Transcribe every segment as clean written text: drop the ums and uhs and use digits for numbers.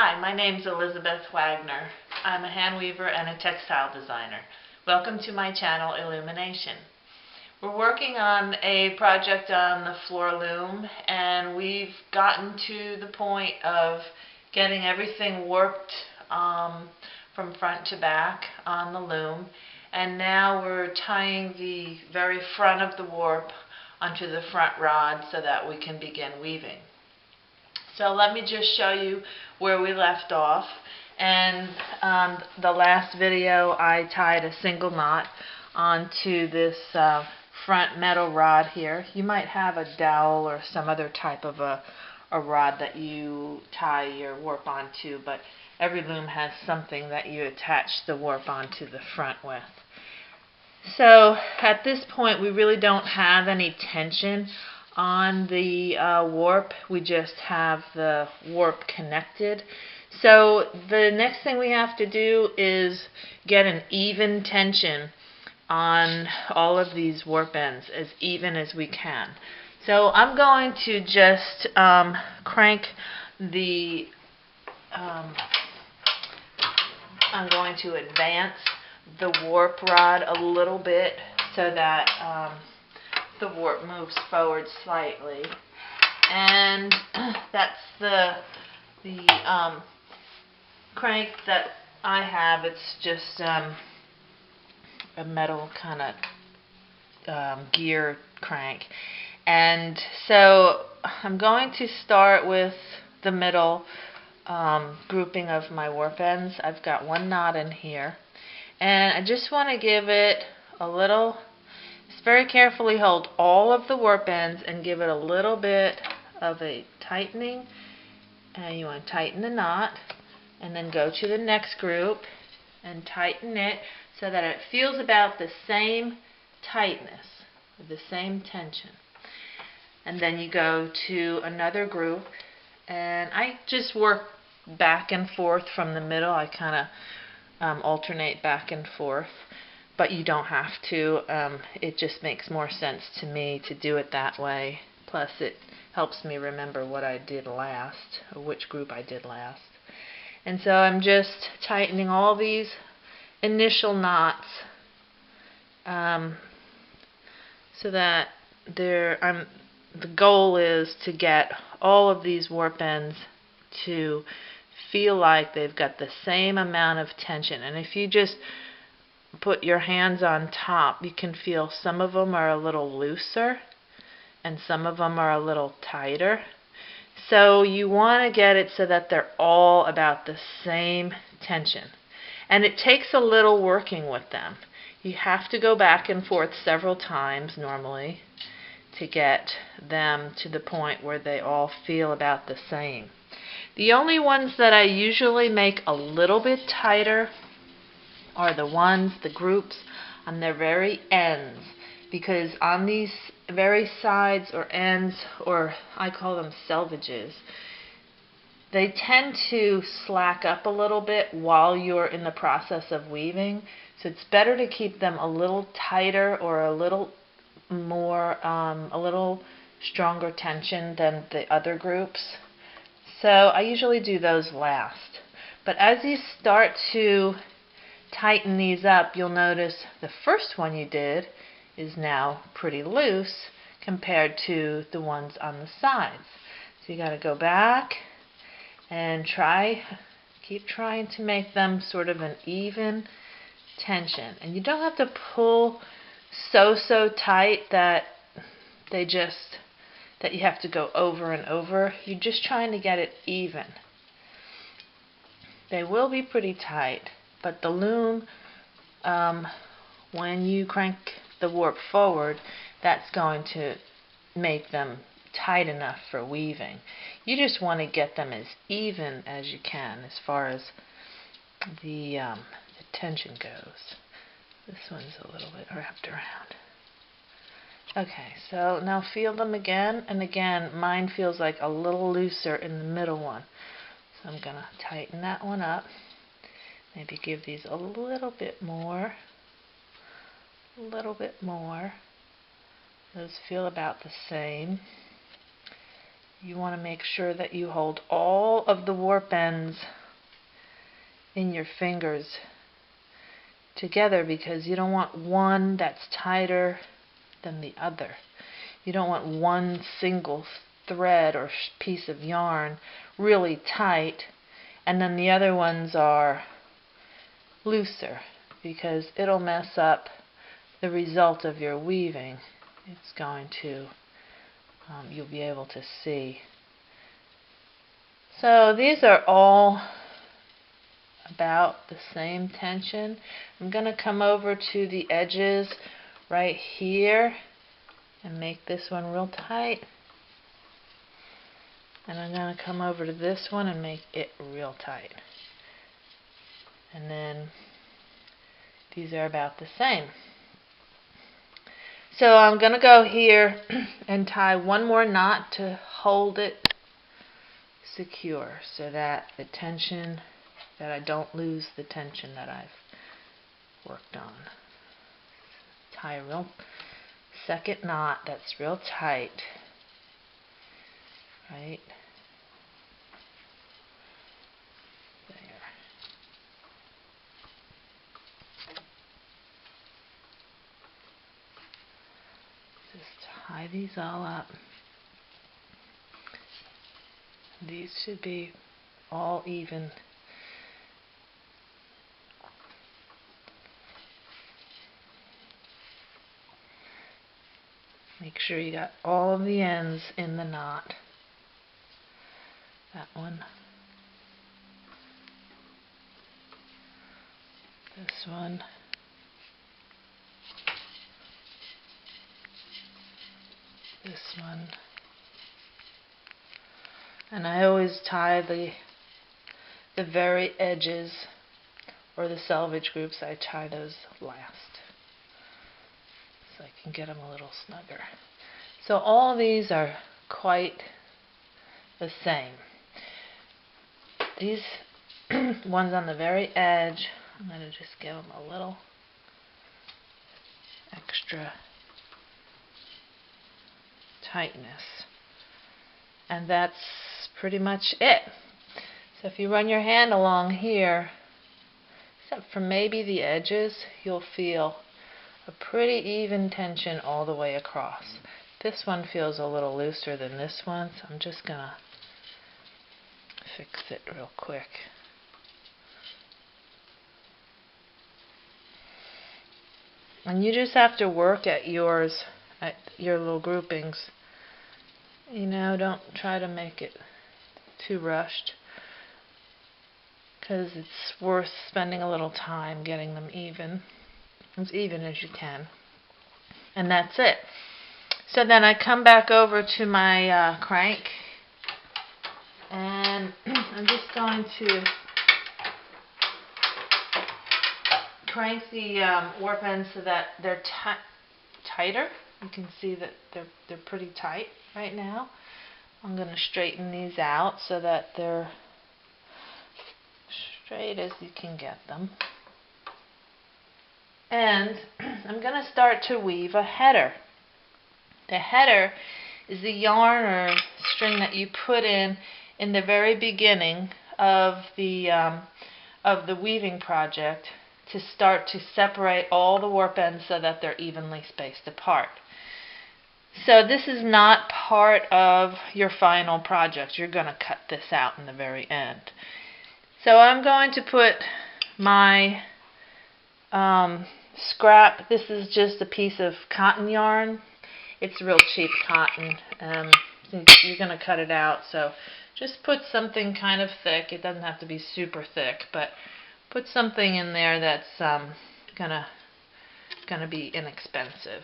Hi, my name's Elizabeth Wagner. I'm a hand weaver and a textile designer. Welcome to my channel, Illumination. We're working on a project on the floor loom, and we've gotten to the point of getting everything warped from front to back on the loom, and now we're tying the very front of the warp onto the front rod so that we can begin weaving. So let me just show you where we left off. And the last video I tied a single knot onto this front metal rod here. You might have a dowel or some other type of a rod that you tie your warp onto, but every loom has something that you attach the warp onto the front with. So at this point we really don't have any tension on the warp. We just have the warp connected. So the next thing we have to do is get an even tension on all of these warp ends, as even as we can. So I'm going to just crank the I'm going to advance the warp rod a little bit so that the warp moves forward slightly, and that's the crank that I have. It's just a metal kind of gear crank, and so I'm going to start with the middle grouping of my warp ends. I've got one knot in here, and I just want to give it a little. Very carefully hold all of the warp ends and give it a little bit of a tightening, and you want to tighten the knot and then go to the next group and tighten it so that it feels about the same tightness, the same tension. And then you go to another group, and I just work back and forth from the middle. I kind of alternate back and forth. But you don't have to. It just makes more sense to me to do it that way. Plus it helps me remember what I did last, or which group I did last. And so I'm just tightening all these initial knots so that the goal is to get all of these warp ends to feel like they've got the same amount of tension. And if you just put your hands on top, you can feel some of them are a little looser and some of them are a little tighter. So you want to get it so that they're all about the same tension. And it takes a little working with them. You have to go back and forth several times normally to get them to the point where they all feel about the same. The only ones that I usually make a little bit tighter are the groups on their very ends, because on these very sides or ends, or I call them selvages, they tend to slack up a little bit while you're in the process of weaving. So it's better to keep them a little tighter or a little more, a little stronger tension than the other groups. So I usually do those last. But as you start to tighten these up, you'll notice the first one you did is now pretty loose compared to the ones on the sides. So you got to go back and keep trying to make them sort of an even tension. And you don't have to pull so tight that that you have to go over and over. You're just trying to get it even. They will be pretty tight, but the loom, when you crank the warp forward, that's going to make them tight enough for weaving. You just want to get them as even as you can as far as the tension goes. This one's a little bit wrapped around. Okay, so now feel them again, and again mine feels like a little looser in the middle one. So I'm going to tighten that one up. Maybe give these a little bit more. Those feel about the same. you want to make sure that you hold all of the warp ends in your fingers together, because you don't want one that's tighter than the other. You don't want one single thread or piece of yarn really tight and then the other ones are looser, because it'll mess up the result of your weaving. It's going to, you'll be able to see. So these are all about the same tension. I'm going to come over to the edges right here and make this one real tight. And I'm going to come over to this one and make it real tight. And then these are about the same. So I'm going to go here and tie one more knot to hold it secure, so that the tension, that I don't lose the tension that I've worked on. Tie a real second knot that's real tight, right there. Just tie these all up. These should be all even. Make sure you got all of the ends in the knot. That one. This one. This one. And I always tie the very edges, or the selvage groups, I tie those last, so I can get them a little snugger. So all these are quite the same. These ones on the very edge, I'm going to just give them a little extra tightness. And that's pretty much it. So if you run your hand along here, except for maybe the edges, you'll feel a pretty even tension all the way across. This one feels a little looser than this one, so I'm just going to fix it real quick. And you just have to work at yours, at your little groupings. You know, don't try to make it too rushed, because it's worth spending a little time getting them even, as even as you can. And that's it. So then I come back over to my crank, and I'm just going to crank the warp ends so that they're tighter. You can see that they're pretty tight right now. I'm going to straighten these out so that they're straight as you can get them. And I'm going to start to weave a header. The header is the yarn or string that you put in the very beginning of the weaving project, to start to separate all the warp ends so that they're evenly spaced apart. So this is not part of your final project. You're going to cut this out in the very end. So I'm going to put my scrap. This is just a piece of cotton yarn. It's real cheap cotton. You're going to cut it out, so just put something kind of thick. It doesn't have to be super thick, but put something in there that's gonna be inexpensive.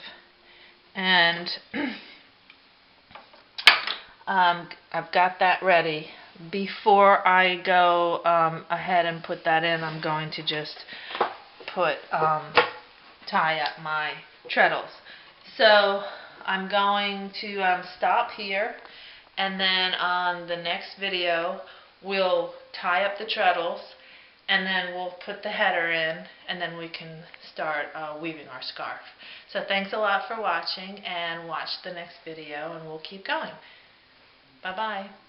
And I've got that ready. Before I go ahead and put that in, I'm going to just tie up my treadles. So I'm going to stop here, and then on the next video we'll tie up the treadles, and then we'll put the header in, and then we can start weaving our scarf. So thanks a lot for watching, and watch the next video and we'll keep going. Bye-bye.